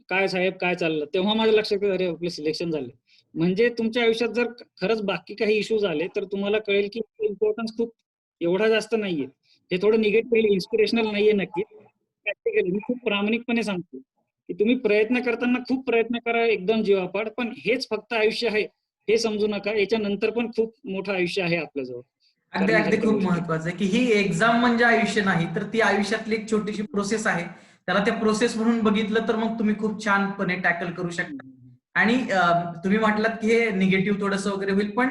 [SPEAKER 2] काय साहेब काय चाललं? तेव्हा माझ्या लक्षात येतं, अरे आपलं सिलेक्शन झालं. म्हणजे तुमच्या आयुष्यात जर खरंच बाकी काही इश्यूज आले तर तुम्हाला कळेल की इम्पॉर्टन्स खूप एवढा जास्त नाहीये. हे थोडं निगेटिव्ह इन्स्पिरेशनल नाहीये नक्की. प्रॅक्टिकली मी खूप प्रामाणिकपणे सांगतो की तुम्ही प्रयत्न करताना खूप प्रयत्न करा एकदम जीवापाड, पण हेच फक्त आयुष्य आहे हे समजू नका. याच्यानंतर पण खूप मोठं आयुष्य आहे आपल्याजवळ
[SPEAKER 1] अगदी अगदी
[SPEAKER 2] करण्यासारख्या
[SPEAKER 1] खूप
[SPEAKER 2] गोष्टी.
[SPEAKER 1] महत्वाचं आहे की ही एक्झाम म्हणजे आयुष्य नाही, तर ती आयुष्यातली एक छोटीशी प्रोसेस आहे. त्याला त्या प्रोसेस म्हणून बघितलं तर मग तुम्ही खूप छानपणे टॅकल करू शकता. आणि तुम्ही म्हटलात की हे निगेटिव्ह थोडंसं वगैरे होईल, पण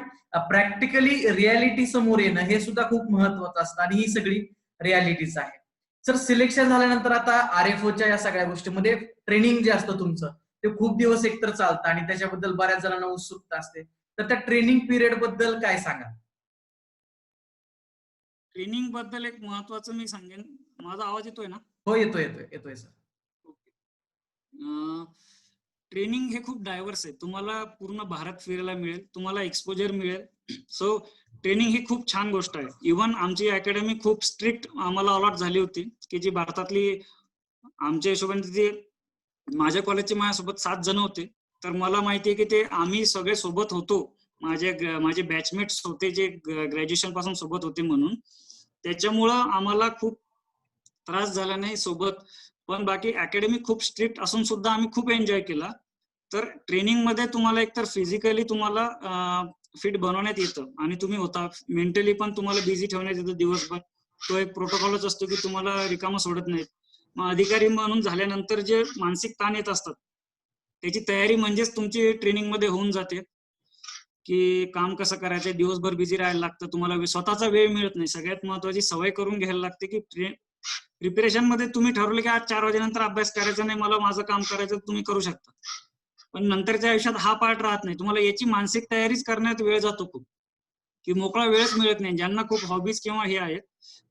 [SPEAKER 1] प्रॅक्टिकली रियालिटी समोर येणं हे सुद्धा खूप महत्वाचं असतं आणि ही सगळी रियालिटीच आहे. सर, सिलेक्शन झाल्यानंतर आता RFOच्या या सगळ्या गोष्टीमध्ये ट्रेनिंग जे असतं तुमचं, ते खूप दिवस एकतर चालतं आणि त्याच्याबद्दल बऱ्याच जणांना उत्सुकता असते. तर त्या ट्रेनिंग पिरियड बद्दल काय सांगा?
[SPEAKER 2] ट्रेनिंग बद्दल एक महत्वाचं मी सांगेन. माझा आवाज येतोय ना?
[SPEAKER 1] हो, येतोय येतोय येतोय सर.
[SPEAKER 2] ट्रेनिंग हे खूप डायव्हर्स आहे. तुम्हाला पूर्ण भारत फिरायला मिळेल, तुम्हाला एक्सपोजर मिळेल. सो ट्रेनिंग ही खूप छान गोष्ट आहे. इव्हन आमची अकॅडमी खूप स्ट्रिक्ट आम्हाला अलॉट झाली होती की जी भारतातली, आमच्या हिशोबाने तिथे माझ्या कॉलेजचे माझ्यासोबत 7 जण होते. तर मला माहितीये की ते आम्ही सगळे सोबत होतो. माझे बॅचमेट्स होते जे ग्रॅज्युएशन पासून सोबत होते म्हणून, त्याच्यामुळं आम्हाला खूप त्रास झाला नाही सोबत. पण बाकी अकॅडमी खूप स्ट्रिक्ट असून सुद्धा आम्ही खूप एन्जॉय केला. तर ट्रेनिंग मध्ये तुम्हाला एकतर फिजिकली तुम्हाला फिट बनवण्यात येतं आणि तुम्ही होता, मेंटली पण तुम्हाला बिझी ठेवण्यात येतं दिवसभर. तो एक प्रोटोकॉलच असतो की तुम्हाला रिकामं सोडत नाहीत. मग अधिकारी म्हणून झाल्यानंतर जे मानसिक ताण येत असतात त्याची तयारी म्हणजेच तुमची ट्रेनिंग मध्ये होऊन जाते की काम कसं करायचं, दिवसभर बिझी राहायला लागतं, तुम्हाला स्वतःचा वेळ मिळत नाही. सगळ्यात महत्वाची सवय करून घ्यायला लागते की प्रिपरेशन मध्ये तुम्ही ठरवलं की आज 4 वाजेनंतर अभ्यास करायचा नाही, मला माझं काम करायचं, तुम्ही करू शकता. पण नंतरच्या आयुष्यात हा पार्ट राहत नाही. तुम्हाला याची मानसिक तयारीच करण्यात वेळ जातो खूप, की मोकळा वेळच मिळत नाही. ज्यांना खूप हॉबीज किंवा हे आहेत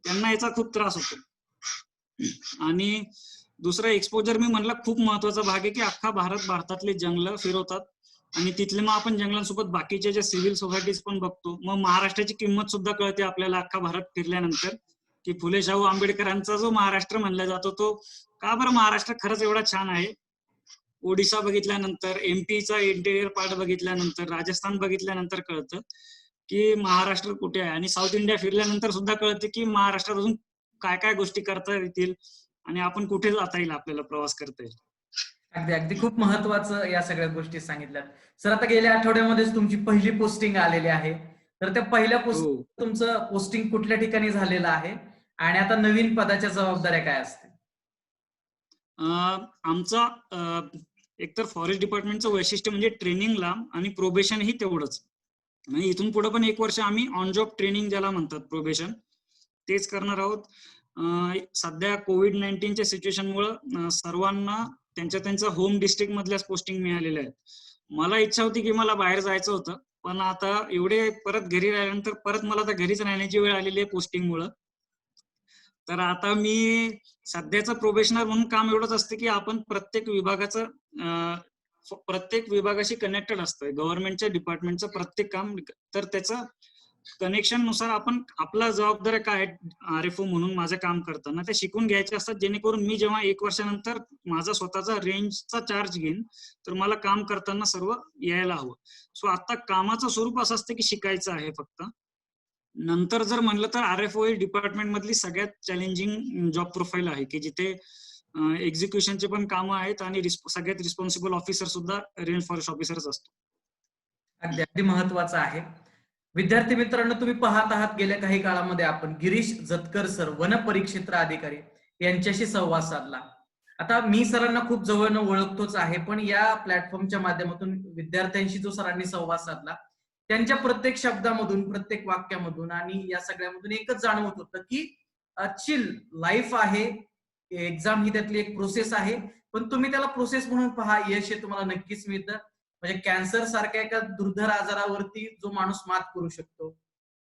[SPEAKER 2] त्यांना याचा खूप त्रास होतो. आणि दुसरा एक्सपोजर मी म्हणला खूप महत्वाचा भाग आहे की अख्खा भारतातले जंगल फिरवतात आणि तिथले मग आपण जंगलांसोबत बाकीच्या ज्या सिव्हिल सोसायटीज पण बघतो. मग महाराष्ट्राची किंमत सुद्धा कळते आपल्याला अख्खा भारत फिरल्यानंतर, की फुले शाहू आंबेडकरांचा जो महाराष्ट्र म्हणला जातो तो का बरं महाराष्ट्र खरंच एवढा छान आहे. ओडिशा बघितल्यानंतर, एमपीचा इंटेरियर पार्ट बघितल्यानंतर, राजस्थान बघितल्यानंतर कळतं की महाराष्ट्र कुठे आहे. आणि साऊथ इंडिया फिरल्यानंतर सुद्धा कळते की महाराष्ट्रात अजून काय काय गोष्टी करता येतील आणि आपण कुठे जाता येईल, आपल्याला प्रवास करता येईल.
[SPEAKER 1] अगदी अगदी खूप महत्वाचं या सगळ्या गोष्टी सांगितल्यात. सर, आता गेल्या आठवड्यामध्येच तुमची पहिली पोस्टिंग आलेली आहे. तर त्या पहिल्या तुमचं पोस्टिंग कुठल्या ठिकाणी झालेलं आहे आणि आता नवीन पदाच्या जबाबदाऱ्या काय असतील?
[SPEAKER 2] आमचा एकतर फॉरेस्ट डिपार्टमेंटचं वैशिष्ट्य म्हणजे ट्रेनिंगला आणि प्रोबेशन ही तेवढंच. म्हणजे इथून पुढे पण 1 वर्ष आम्ही ऑन जॉब ट्रेनिंग ज्याला म्हणतात प्रोबेशन तेच करणार आहोत. सध्या कोविड-19च्या सिच्युएशनमुळे सर्वांना त्यांच्या होम डिस्ट्रिक्ट मधल्याच पोस्टिंग मिळालेल्या आहेत. मला इच्छा होती की मला बाहेर जायचं होतं, पण आता एवढे परत घरी राहिल्यानंतर परत मला आता घरीच राहण्याची वेळ आलेली आहे पोस्टिंगमुळं. तर आता मी सध्याचं प्रोबेशनर म्हणून काम एवढंच असतं की आपण प्रत्येक विभागाशी कनेक्टेड असतं. गव्हर्नमेंटच्या डिपार्टमेंटचं प्रत्येक काम, तर त्याचं कनेक्शन नुसार आपण आपला जबाबदाऱ्या काय RFO म्हणून माझं काम करताना ते शिकून घ्यायचे असतात, जेणेकरून मी जेव्हा 1 वर्षानंतर माझा स्वतःचा रेंजचा चार्ज घेईन तर मला काम करताना सर्व यायला हवं. सो आता कामाचं स्वरूप असं असतं की शिकायचं आहे फक्त. नंतर जर म्हणलं तर RFO डिपार्टमेंट मधली सगळ्यात चॅलेंजिंग जॉब प्रोफाईल आहे की जिथे एक्झिक्युशनचे पण कामं आहेत आणि सगळ्यात रिस्पॉन्सिबल ऑफिसर सुद्धा रेंज फॉरेस्ट ऑफिसरच असतो.
[SPEAKER 1] अगदी अगदी महत्वाचं आहे. विद्यार्थी मित्रांनो, तुम्ही पाहत आहात गेल्या काही काळामध्ये आपण गिरीश जतकर सर, वन परिक्षेत्र अधिकारी यांच्याशी संवाद साधला. आता मी सरांना खूप जवळनं ओळखतोच आहे, पण या प्लॅटफॉर्मच्या माध्यमातून विद्यार्थ्यांशी जो सरांनी संवाद साधला त्यांच्या प्रत्येक शब्दामधून, प्रत्येक वाक्यामधून आणि या सगळ्यामधून एकच जाणवत होतं की चिल लाईफ आहे. एक्झाम ही त्यातली एक प्रोसेस आहे, पण तुम्ही त्याला प्रोसेस म्हणून पहा, यश हे तुम्हाला नक्कीच मिळतं. म्हणजे कॅन्सर सारख्या एका दुर्धर आजारावरती जो माणूस मात करू शकतो,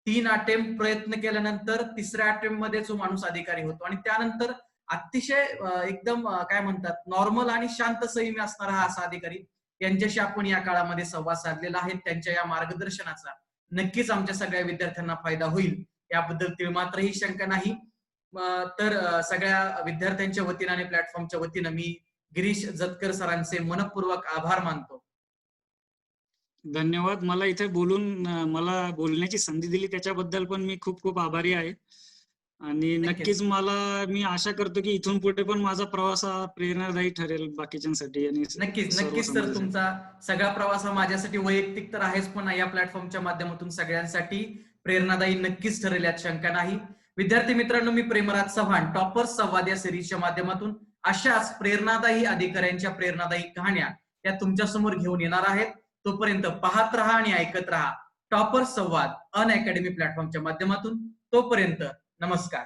[SPEAKER 1] 3 अटेम्प्ट प्रयत्न केल्यानंतर 3ऱ्या अटेम्प्ट मध्ये जो माणूस अधिकारी होतो आणि त्यानंतर अतिशय एकदम काय म्हणतात नॉर्मल आणि शांत संयमी असणारा हा असा अधिकारी, यांच्याशी आपण या काळामध्ये संवाद साधलेला आहे. त्यांच्या या मार्गदर्शनाचा नक्कीच आमच्या सगळ्या विद्यार्थ्यांना फायदा होईल याबद्दल तिळमात्रही शंका नाही. तर सगळ्या विद्यार्थ्यांच्या वतीनं आणि प्लॅटफॉर्मच्या वतीनं मी गिरीश जतकर सरांचे मनपूर्वक आभार मानतो.
[SPEAKER 2] धन्यवाद. मला इथे मला बोलण्याची संधी दिली त्याच्याबद्दल पण मी खूप खूप आभारी आहे. आणि नक्कीच मी आशा करतो की इथून पुढे पण माझा प्रवास हा प्रेरणादायी ठरेल बाकीच्यांसाठी आणि
[SPEAKER 1] नक्कीच सर, तुमचा सगळा प्रवास हा माझ्यासाठी वैयक्तिक तर आहेच, पण या प्लॅटफॉर्मच्या माध्यमातून सगळ्यांसाठी प्रेरणादायी नक्कीच ठरेल यात शंका नाही. विद्यार्थी मित्रांनो, मी प्रेमराज चव्हाण टॉपर्स संवाद या सिरीजच्या माध्यमातून अशाच प्रेरणादायी अधिकाऱ्यांच्या प्रेरणादायी कहाण्या या तुमच्या समोर घेऊन येणार आहेत. तोपर्यंत पाहत राहा आणि ऐकत राहा टॉपर्स संवाद अनअकॅडमी प्लॅटफॉर्मच्या माध्यमातून. तोपर्यंत नमस्कार.